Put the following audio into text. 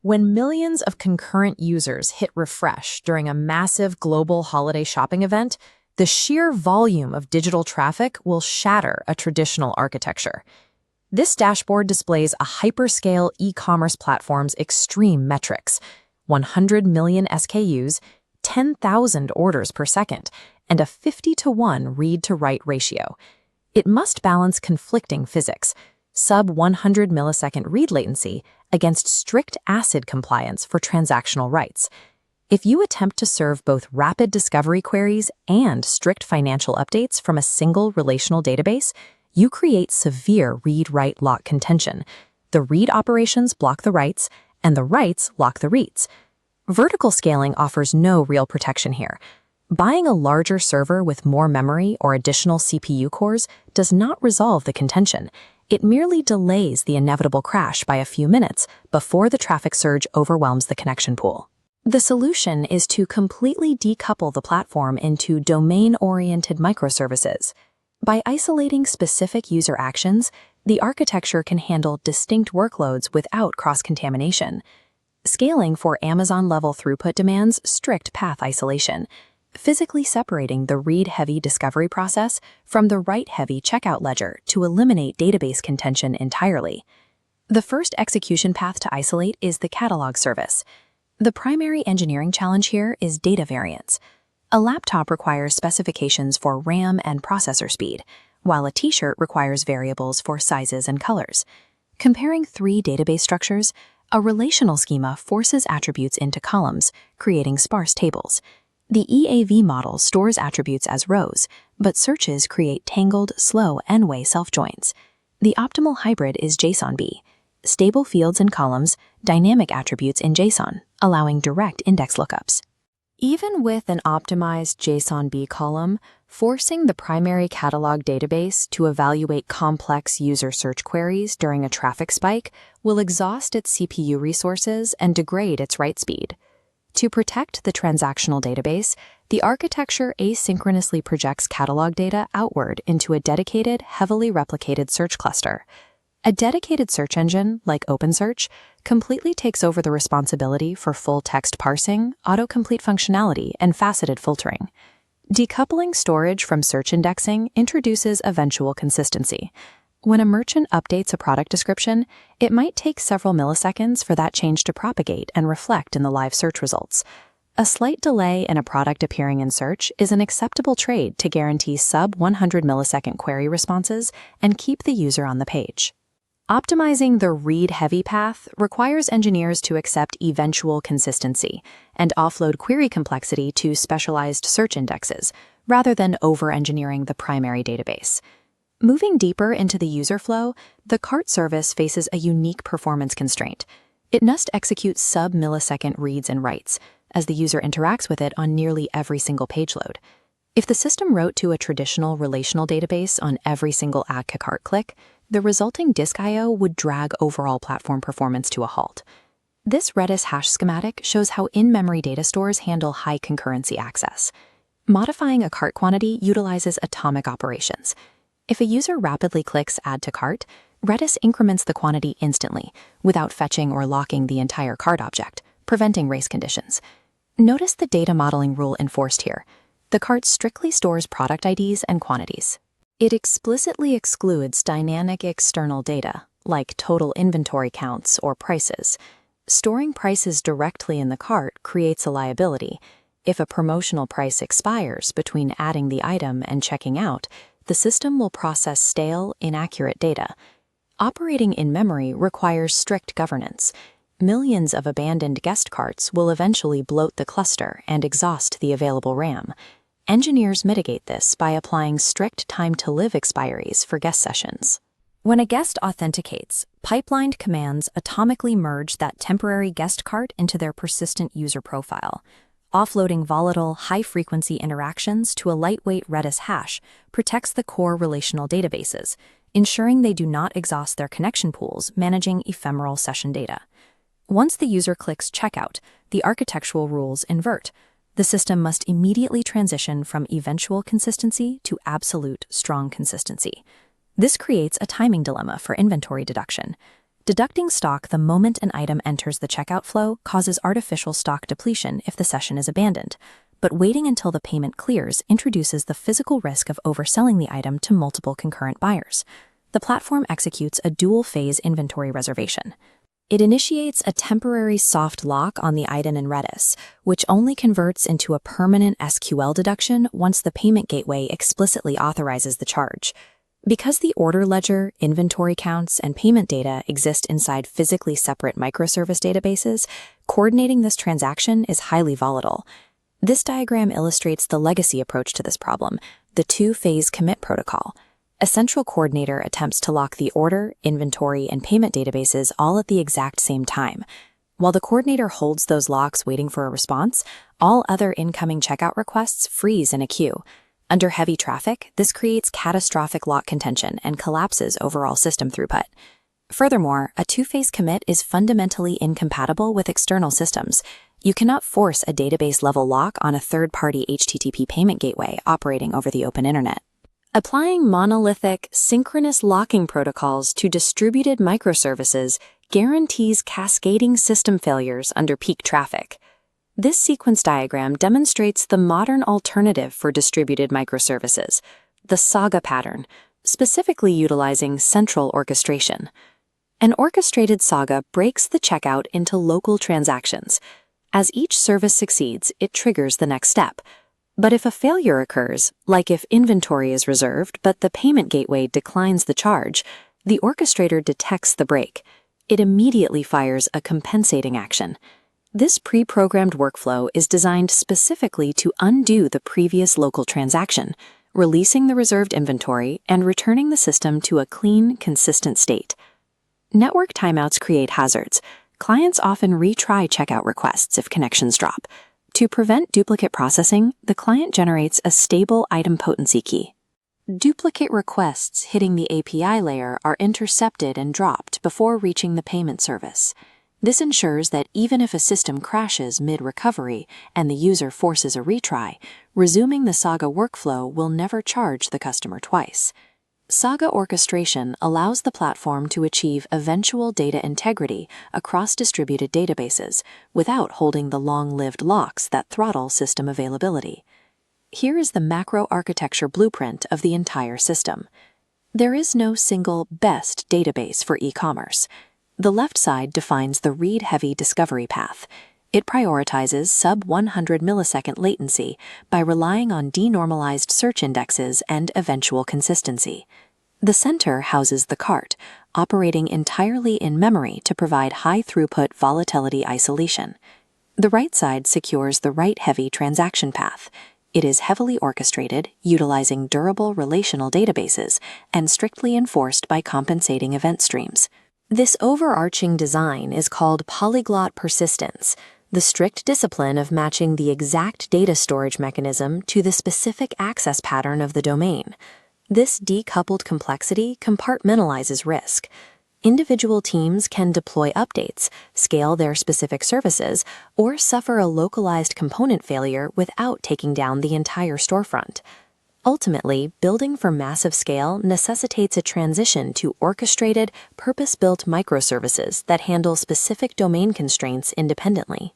When millions of concurrent users hit refresh during a massive global holiday shopping event, the sheer volume of digital traffic will shatter a traditional architecture. This dashboard displays a hyperscale e-commerce platform's extreme metrics: 100 million SKUs, 10,000 orders per second, and a 50-to-1 read-to-write ratio. It must balance conflicting physics: sub-100 millisecond read latency against strict ACID compliance for transactional writes. If you attempt to serve both rapid discovery queries and strict financial updates from a single relational database, you create severe read-write-lock contention. The read operations block the writes, and the writes lock the reads. Vertical scaling offers no real protection here. Buying a larger server with more memory or additional CPU cores does not resolve the contention. It merely delays the inevitable crash by a few minutes before the traffic surge overwhelms the connection pool. The solution is to completely decouple the platform into domain-oriented microservices. By isolating specific user actions, the architecture can handle distinct workloads without cross-contamination. Scaling for Amazon-level throughput demands strict path isolation, physically separating the read-heavy discovery process from the write-heavy checkout ledger to eliminate database contention entirely. The first execution path to isolate is the catalog service. The primary engineering challenge here is data variance. A laptop requires specifications for RAM and processor speed, while a t-shirt requires variables for sizes and colors. Comparing three database structures, a relational schema forces attributes into columns, creating sparse tables. The EAV model stores attributes as rows, but searches create tangled, slow n-way self-joins. The optimal hybrid is JSONB: stable fields in columns, dynamic attributes in JSON, allowing direct index lookups. Even with an optimized JSONB column, forcing the primary catalog database to evaluate complex user search queries during a traffic spike will exhaust its CPU resources and degrade its write speed. To protect the transactional database, the architecture asynchronously projects catalog data outward into a dedicated, heavily replicated search cluster. A dedicated search engine, like OpenSearch, completely takes over the responsibility for full-text parsing, autocomplete functionality, and faceted filtering. Decoupling storage from search indexing introduces eventual consistency. When a merchant updates a product description, it might take several milliseconds for that change to propagate and reflect in the live search results. A slight delay in a product appearing in search is an acceptable trade to guarantee sub-100 millisecond query responses and keep the user on the page. Optimizing the read-heavy path requires engineers to accept eventual consistency and offload query complexity to specialized search indexes, rather than over-engineering the primary database. Moving deeper into the user flow, the cart service faces a unique performance constraint. It must execute sub-millisecond reads and writes, as the user interacts with it on nearly every single page load. If the system wrote to a traditional relational database on every single add to cart click, the resulting disk I/O would drag overall platform performance to a halt. This Redis hash schematic shows how in-memory data stores handle high concurrency access. Modifying a cart quantity utilizes atomic operations. If a user rapidly clicks Add to Cart, Redis increments the quantity instantly, without fetching or locking the entire cart object, preventing race conditions. Notice the data modeling rule enforced here. The cart strictly stores product IDs and quantities. It explicitly excludes dynamic external data, like total inventory counts or prices. Storing prices directly in the cart creates a liability. If a promotional price expires between adding the item and checking out, the system will process stale, inaccurate data. Operating in memory requires strict governance. Millions of abandoned guest carts will eventually bloat the cluster and exhaust the available RAM. Engineers mitigate this by applying strict time-to-live expiries for guest sessions. When a guest authenticates, pipelined commands atomically merge that temporary guest cart into their persistent user profile. Offloading volatile, high-frequency interactions to a lightweight Redis hash protects the core relational databases, ensuring they do not exhaust their connection pools managing ephemeral session data. Once the user clicks Checkout, the architectural rules invert. The system must immediately transition from eventual consistency to absolute strong consistency. This creates a timing dilemma for inventory deduction. Deducting stock the moment an item enters the checkout flow causes artificial stock depletion if the session is abandoned, but waiting until the payment clears introduces the physical risk of overselling the item to multiple concurrent buyers. The platform executes a dual-phase inventory reservation. It initiates a temporary soft lock on the item in Redis, which only converts into a permanent SQL deduction once the payment gateway explicitly authorizes the charge. Because the order ledger, inventory counts, and payment data exist inside physically separate microservice databases, coordinating this transaction is highly volatile. This diagram illustrates the legacy approach to this problem, the two-phase commit protocol. A central coordinator attempts to lock the order, inventory, and payment databases all at the exact same time. While the coordinator holds those locks waiting for a response, all other incoming checkout requests freeze in a queue. Under heavy traffic, this creates catastrophic lock contention and collapses overall system throughput. Furthermore, a two-phase commit is fundamentally incompatible with external systems. You cannot force a database-level lock on a third-party HTTP payment gateway operating over the open internet. Applying monolithic, synchronous locking protocols to distributed microservices guarantees cascading system failures under peak traffic. This sequence diagram demonstrates the modern alternative for distributed microservices, the Saga pattern, specifically utilizing central orchestration. An orchestrated Saga breaks the checkout into local transactions. As each service succeeds, it triggers the next step. But if a failure occurs, like if inventory is reserved but the payment gateway declines the charge, the orchestrator detects the break. It immediately fires a compensating action. This pre-programmed workflow is designed specifically to undo the previous local transaction, releasing the reserved inventory and returning the system to a clean, consistent state. Network timeouts create hazards. Clients often retry checkout requests if connections drop. To prevent duplicate processing, the client generates a stable item potency key. Duplicate requests hitting the API layer are intercepted and dropped before reaching the payment service. This ensures that even if a system crashes mid-recovery and the user forces a retry, resuming the Saga workflow will never charge the customer twice. Saga orchestration allows the platform to achieve eventual data integrity across distributed databases without holding the long-lived locks that throttle system availability. Here is the macro architecture blueprint of the entire system. There is no single best database for e-commerce. The left side defines the read-heavy discovery path. It prioritizes sub-100 millisecond latency by relying on denormalized search indexes and eventual consistency. The center houses the cart, operating entirely in memory to provide high-throughput volatility isolation. The right side secures the write-heavy transaction path. It is heavily orchestrated, utilizing durable relational databases, and strictly enforced by compensating event streams. This overarching design is called polyglot persistence, the strict discipline of matching the exact data storage mechanism to the specific access pattern of the domain. This decoupled complexity compartmentalizes risk. Individual teams can deploy updates, scale their specific services, or suffer a localized component failure without taking down the entire storefront. Ultimately, building for massive scale necessitates a transition to orchestrated, purpose-built microservices that handle specific domain constraints independently.